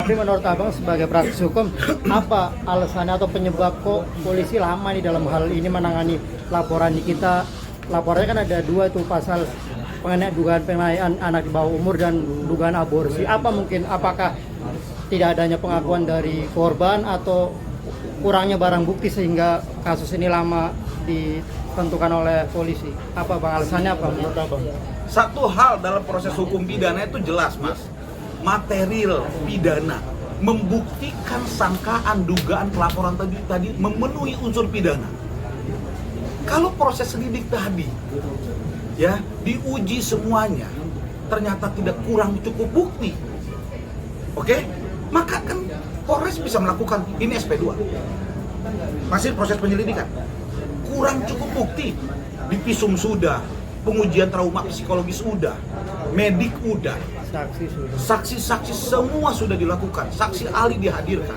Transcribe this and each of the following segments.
Tapi menurut abang sebagai praktisi hukum, apa alasannya atau penyebab kok polisi lama nih dalam hal ini menangani laporan kita? Laporannya kan ada 2 tuh, pasal mengenai dugaan penganiayaan anak di bawah umur dan dugaan aborsi. Apa mungkin, apakah tidak adanya pengakuan dari korban atau kurangnya barang bukti sehingga kasus ini lama ditentukan oleh polisi? Apa bang, alasannya apa menurut abang? Satu hal dalam proses hukum pidana itu jelas, Mas. Material pidana membuktikan sangkaan dugaan pelaporan tadi memenuhi unsur pidana. Kalau proses lidik tadi ya diuji semuanya ternyata tidak kurang cukup bukti, oke, maka kan Polres bisa melakukan ini SP2. Masih proses penyelidikan, kurang cukup bukti, divisum sudah, pengujian trauma psikologis sudah, medik udah, saksi-saksi semua sudah dilakukan, saksi ahli dihadirkan,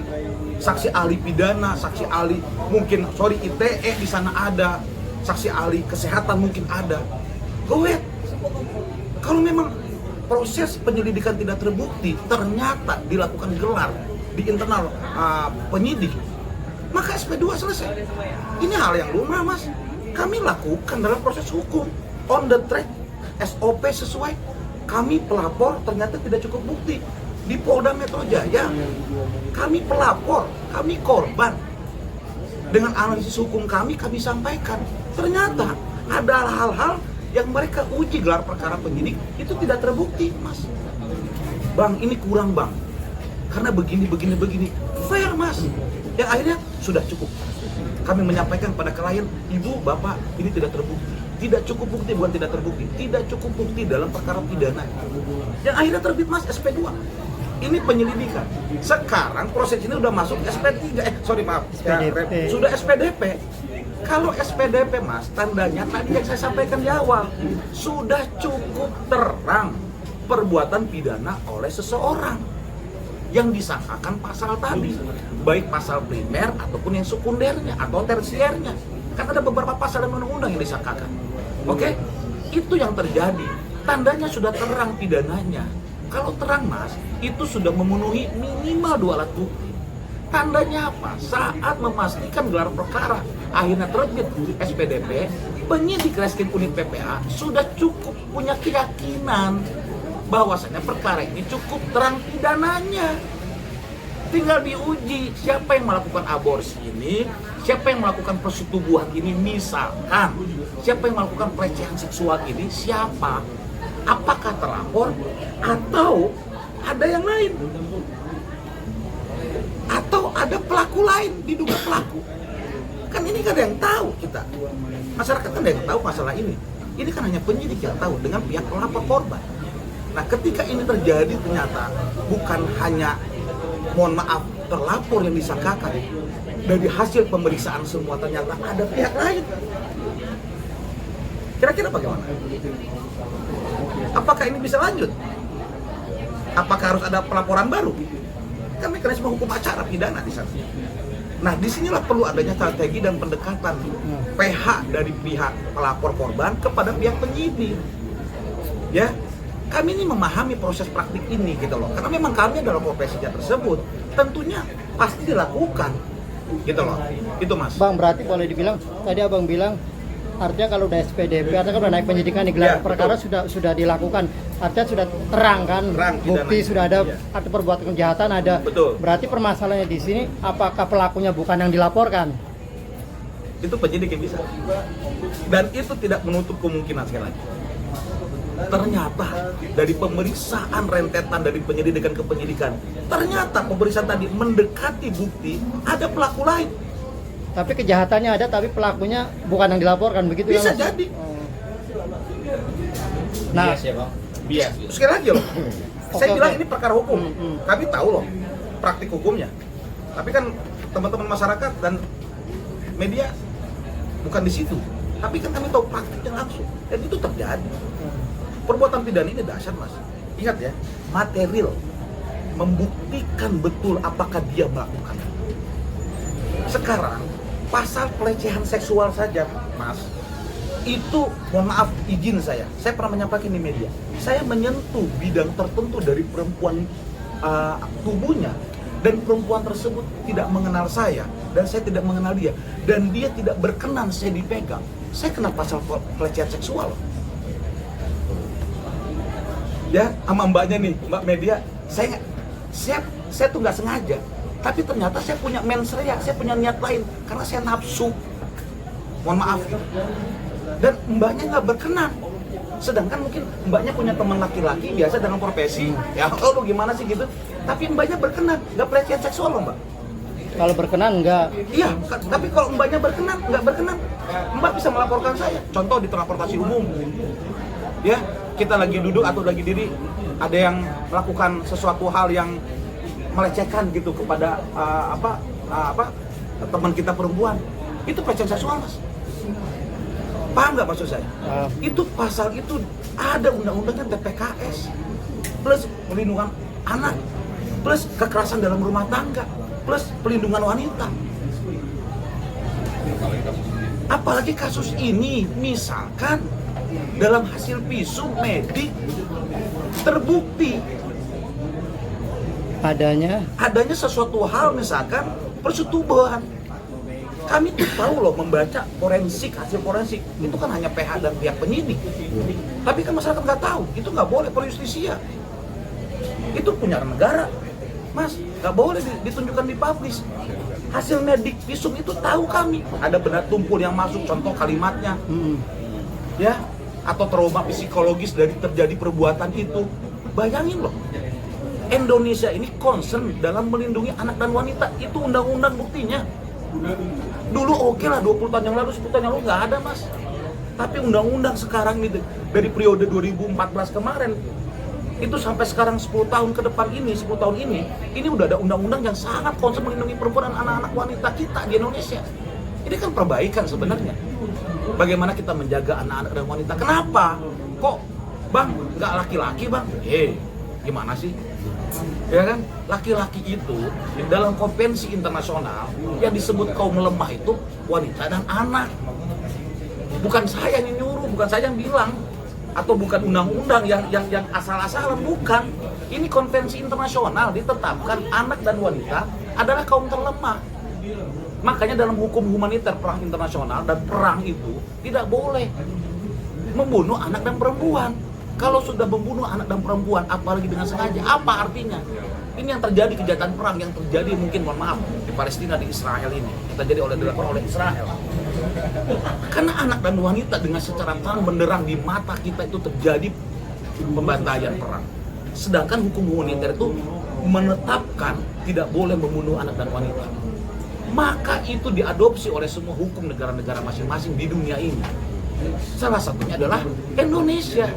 saksi ahli pidana, saksi ahli mungkin ITE di sana ada, saksi ahli kesehatan mungkin ada. Go ahead. Kalau memang proses penyelidikan tidak terbukti, ternyata dilakukan gelar di internal penyidik, maka SP2 selesai. Ini hal yang lumrah, Mas. Kami lakukan dalam proses hukum, on the track, SOP sesuai. Kami pelapor ternyata tidak cukup bukti di Polda Metro Jaya. Kami pelapor, kami korban. Dengan analisis hukum kami sampaikan. Ternyata ada hal-hal yang mereka uji gelar perkara penyidik itu tidak terbukti, Mas. Bang, ini kurang, Bang. Karena begini. Fair, Mas. Yang akhirnya sudah cukup. Kami menyampaikan pada klien, Ibu, Bapak, ini tidak terbukti. Tidak cukup bukti, bukan tidak terbukti. Tidak cukup bukti dalam perkara pidana. Yang akhirnya terbit, Mas, SP2. Ini penyelidikan. Sekarang proses ini udah masuk SP3. Sudah SPDP. Kalau SPDP, Mas, tandanya tadi yang saya sampaikan di awal, sudah cukup terang perbuatan pidana oleh seseorang yang disangkakan pasal tadi, baik pasal primer ataupun yang sekundernya atau tersiernya. Kan ada beberapa pasal dan undang-undang yang disangkakan. Oke? Itu yang terjadi. Tandanya sudah terang pidananya. Kalau terang, Mas, itu sudah memenuhi minimal 2 alat bukti. Tandanya apa? Saat memastikan gelar perkara akhirnya terbit SPDP, penyidik Reskrim Unit PPA sudah cukup punya keyakinan bahwasanya perkara ini cukup terang pidananya. Tinggal diuji siapa yang melakukan aborsi ini, siapa yang melakukan persetubuhan ini, misalkan siapa yang melakukan pelecehan seksual ini, siapa, apakah terlapor atau ada yang lain, atau ada pelaku lain, diduga pelaku. Kan ini kan ada yang tahu kita, masyarakat kan ada yang tahu masalah ini kan hanya penyidik yang tahu dengan pihak pelapor korban. Nah, ketika ini terjadi ternyata bukan hanya, mohon maaf, terlapor yang disangkakan, dari hasil pemeriksaan semua ternyata ada pihak lain. Kira-kira bagaimana? Apakah ini bisa lanjut? Apakah harus ada pelaporan baru? Kan mekanisme hukum acara pidana di sana. Nah, disinilah perlu adanya strategi dan pendekatan PH dari pihak pelapor korban kepada pihak penyidik. Ya, kami ini memahami proses praktik ini gitu loh, karena memang kami dalam profesinya tersebut tentunya pasti dilakukan gitu loh, itu Mas. Bang, berarti boleh dibilang tadi abang bilang artinya kalau udah SPDP artinya kan udah naik penyidikan di gelar perkara sudah dilakukan, artinya sudah terang kan, bukti sudah ada, ada perbuatan kejahatan ada. Betul. Berarti permasalahannya di sini apakah pelakunya bukan yang dilaporkan? Itu penyidik yang bisa, dan itu tidak menutup kemungkinan sekali lagi. Ternyata dari pemeriksaan rentetan dari penyelidikan ke penyidikan, ternyata pemeriksaan tadi mendekati bukti ada pelaku lain. Tapi kejahatannya ada, tapi pelakunya bukan yang dilaporkan, begitu bisa ya? Jadi. Nah, bias ya Bang? Bias. Sekali lagi loh, saya bilang ini perkara hukum. Kami tahu loh praktik hukumnya. Tapi kan teman-teman masyarakat dan media bukan di situ. Tapi kan kami tahu praktiknya langsung, dan itu terjadi. Perbuatan pidana ini dahsyat, Mas. Ingat ya, material membuktikan betul apakah dia melakukan. Sekarang pasal pelecehan seksual saja, Mas, itu mohon maaf izin saya pernah menyampaikan di media, saya menyentuh bidang tertentu dari perempuan tubuhnya, dan perempuan tersebut tidak mengenal saya dan saya tidak mengenal dia, dan dia tidak berkenan saya dipegang, saya kena pasal pelecehan seksual. Ya, sama mbaknya nih, mbak media, saya tuh nggak sengaja, tapi ternyata saya punya mens rea, saya punya niat lain karena saya nafsu, mohon maaf, dan mbaknya nggak berkenan. Sedangkan mungkin mbaknya punya teman laki-laki biasa dengan profesi, ya oh lu gimana sih gitu, tapi mbaknya berkenan, nggak pelecehan seksual loh mbak. Kalau berkenan enggak. Iya, tapi kalau mbaknya berkenan, nggak berkenan, mbak bisa melaporkan saya. Contoh di transportasi umum, ya kita lagi duduk atau lagi diri, ada yang melakukan sesuatu hal yang melecehkan gitu kepada teman kita perempuan, itu pelecehan seksual mas. Paham nggak maksud saya? Itu pasal itu ada undang-undangnya TPKS, plus perlindungan anak, plus kekerasan dalam rumah tangga, plus pelindungan wanita. Apalagi kasus ini, misalkan dalam hasil visum medik terbukti adanya sesuatu hal, misalkan persetubuhan. Kami tuh tahu loh, membaca forensik, hasil forensik itu kan hanya PH dan pihak penyidik. Tapi kan masyarakat nggak tahu, itu nggak boleh, per justisia. Itu punya negara, mas, nggak boleh ditunjukkan di publish. Hasil medik visum itu tahu kami, ada benda tumpul yang masuk, contoh kalimatnya, ya, atau trauma psikologis dari terjadi perbuatan itu. Bayangin loh, Indonesia ini concern dalam melindungi anak dan wanita, itu undang-undang buktinya. Dulu oke lah, 20 tahun yang lalu, 10 tahun yang lalu nggak ada mas. Tapi undang-undang sekarang ini, dari periode 2014 kemarin, itu sampai sekarang 10 tahun ke depan ini, 10 tahun ini udah ada undang-undang yang sangat concern melindungi perempuan dan anak-anak wanita kita di Indonesia. Ini kan perbaikan sebenarnya. Bagaimana kita menjaga anak-anak dan wanita. Kenapa? Kok bang, nggak laki-laki bang? Gimana sih? Ya kan, laki-laki itu dalam konvensi internasional yang disebut kaum lemah itu wanita dan anak. Bukan saya yang nyuruh, bukan saya yang bilang, atau bukan undang-undang yang asal-asalan, bukan. Ini konvensi internasional ditetapkan anak dan wanita adalah kaum terlemah. Makanya dalam hukum humaniter perang internasional, dan perang itu tidak boleh membunuh anak dan perempuan. Kalau sudah membunuh anak dan perempuan, apalagi dengan sengaja, apa artinya? Ini yang terjadi, kejahatan perang yang terjadi mungkin, mohon maaf, di Palestina, di Israel ini, yang terjadi dilakukan oleh Israel. Karena anak dan wanita dengan secara terang benderang di mata kita itu terjadi pembantaian perang. Sedangkan hukum humaniter itu menetapkan tidak boleh membunuh anak dan wanita. Maka itu diadopsi oleh semua hukum negara-negara masing-masing di dunia ini. Salah satunya adalah Indonesia.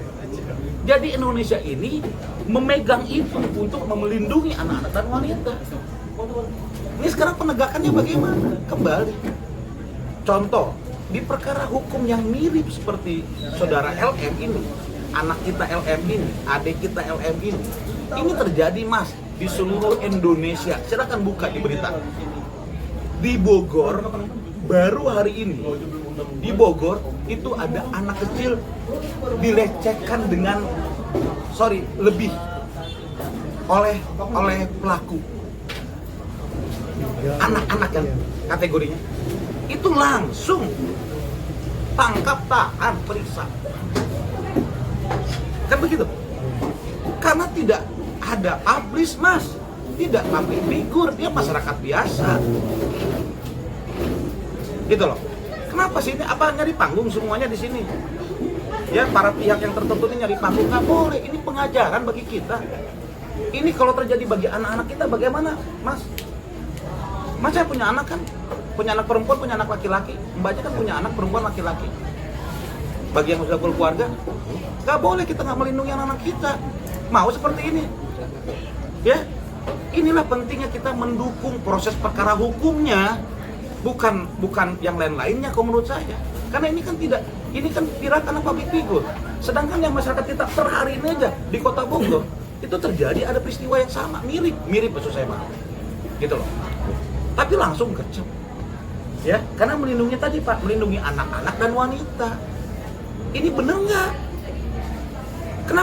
Jadi Indonesia ini memegang itu untuk melindungi anak-anak dan wanita. Ini sekarang penegakannya bagaimana? Kembali. Contoh, di perkara hukum yang mirip seperti saudara LM ini, anak kita LM ini, adik kita LM ini terjadi mas di seluruh Indonesia. Silakan buka di berita. Di Bogor, baru hari ini, di Bogor itu ada anak kecil dilecehkan dengan lebih oleh pelaku, anak-anak yang kategorinya itu langsung tangkap, tahan, periksa, kan begitu? Karena tidak ada publish mas, tidak public figure, dia masyarakat biasa, gitu loh. Kenapa sih ini? Apa nyari panggung semuanya di sini? Ya, para pihak yang tertentu ini nyari panggung, nggak boleh. Ini pengajaran bagi kita. Ini kalau terjadi bagi anak-anak kita bagaimana, mas? Mas saya punya anak kan, punya anak perempuan, punya anak laki-laki. Mbaknya kan punya anak perempuan laki-laki. Bagi yang sudah berkeluarga, nggak boleh kita nggak melindungi anak-anak kita. Mau seperti ini? Ya, inilah pentingnya kita mendukung proses perkara hukumnya. Bukan yang lain-lainnya kalau menurut saya. Karena ini kan tirakan public figure. Sedangkan yang masyarakat kita per hari ini aja di Kota Bogor itu terjadi ada peristiwa yang sama, mirip maksud saya Pak. Gitu loh. Tapi langsung gercep. Ya, karena melindungi tadi Pak, melindungi anak-anak dan wanita. Ini bener nggak?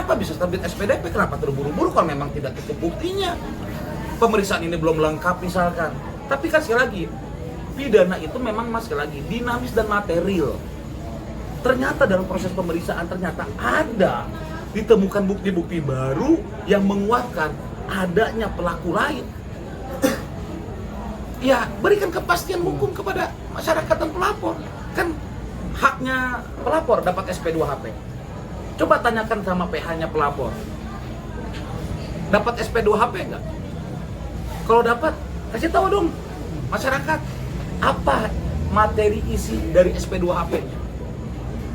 Kenapa bisa terbit SPDP? Kenapa terburu-buru kalau memang tidak cukup buktinya? Pemeriksaan ini belum lengkap misalkan. Tapi kan sekali lagi, pidana itu memang sekali lagi dinamis dan material. Ternyata dalam proses pemeriksaan ternyata ada ditemukan bukti-bukti baru yang menguatkan adanya pelaku lain. Ya, berikan kepastian hukum kepada masyarakat dan pelapor. Kan haknya pelapor dapat SP2HP. Coba tanyakan sama PH-nya pelapor. Dapat SP2HP enggak? Kalau dapat, kasih tahu dong masyarakat apa materi isi dari SP2HP-nya.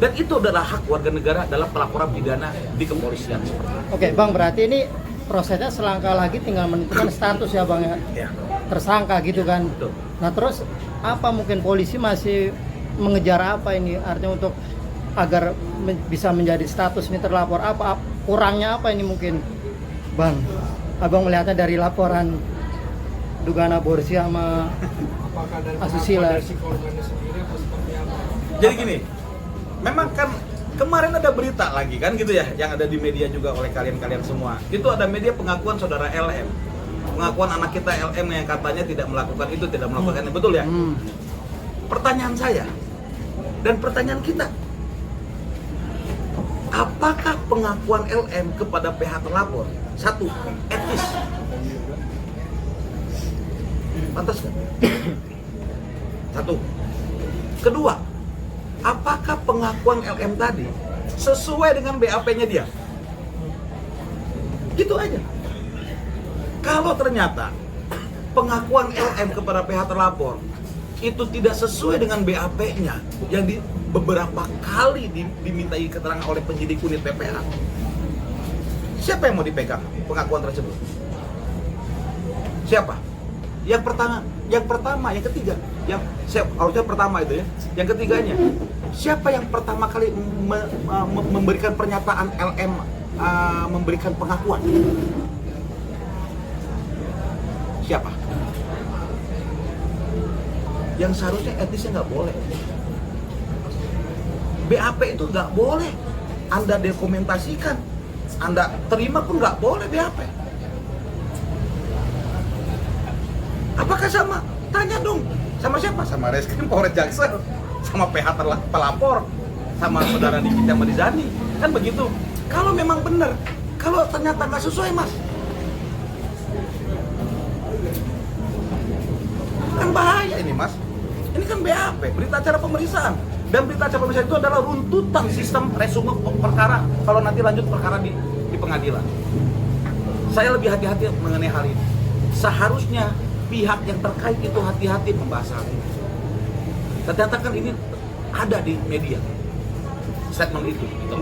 Dan itu adalah hak warga negara dalam pelaporan pidana di kepolisian. Oke, Bang, berarti ini prosesnya selangkah lagi tinggal menentukan status ya, Bang ya. Ya. Tersangka gitu kan. Betul. Nah, terus apa mungkin polisi masih mengejar apa ini artinya untuk agar bisa menjadi status ini terlapor, apa kurangnya apa ini mungkin, Bang? Abang melihatnya dari laporan dugaan aborsi sama Apakah dari asusila. pengakuan dari si korbannya sendiri atau seperti apa? Jadi gini, memang kan kemarin ada berita lagi kan gitu ya, yang ada di media juga oleh kalian-kalian semua. Itu ada media pengakuan saudara LM. Pengakuan anak kita LM yang katanya tidak melakukan itu, tidak melakukan itu, betul ya? Pertanyaan saya dan pertanyaan kita, apakah pengakuan LM kepada pihak terlapor satu, etis? Pantas kan? Satu. Kedua, apakah pengakuan LM tadi sesuai dengan BAP-nya dia? Gitu aja. Kalau ternyata pengakuan LM kepada pihak terlapor itu tidak sesuai dengan BAP-nya yang beberapa kali dimintai keterangan oleh penyidik unit PPA, siapa yang mau dipegang pengakuan tersebut? Siapa? Yang pertama, yang ketiga, harusnya pertama itu ya. Yang ketiganya, siapa yang pertama kali memberikan pernyataan LM memberikan pengakuan? Siapa? Yang seharusnya etisnya nggak boleh. BAP itu nggak boleh Anda dokumentasikan, Anda terima pun nggak boleh BAP. Apakah sama? Tanya dong. Sama siapa? Sama Reskrim Polres Jaksel, sama PH pelapor, sama saudara Nikita Marizani. Kan begitu. Kalau memang benar, kalau ternyata nggak sesuai, Mas, kan bahaya ini, Mas. Ini kan BAP, berita acara pemeriksaan. Dan berita acara pemeriksaan itu adalah runtutan sistem resume perkara kalau nanti lanjut perkara di pengadilan. Saya lebih hati-hati mengenai hal ini. Seharusnya pihak yang terkait itu hati-hati membahas hal ini. Ternyata kan ini ada di media statement itu gitu.